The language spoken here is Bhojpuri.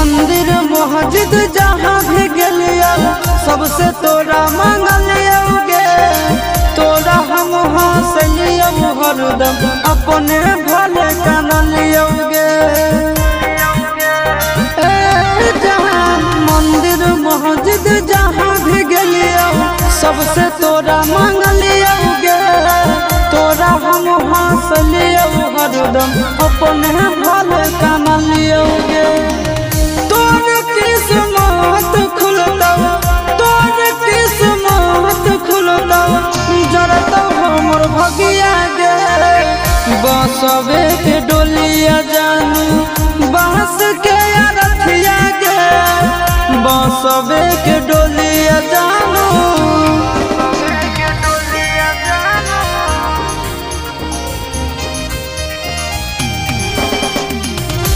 मंदिर मस्जिद जहाँ भी गेलियो सबसे तोरा मांगलियोगे। तोरा हम हंसलियो हरदम अपने भले कानलियोगे। मंदिर मस्जिद जहाँ भी गेलियो सबसे तोरा मांगलियोगे। तोरा हम हंसलियो हरदम अपने भले कानलियोगे। तोर किस्मत खुलता, तोर किस्मत खुलता, जरता हमर भगिया गे। बसवे के डोलिया जानू बांस के अरथिया गे। बसवे के डोलिया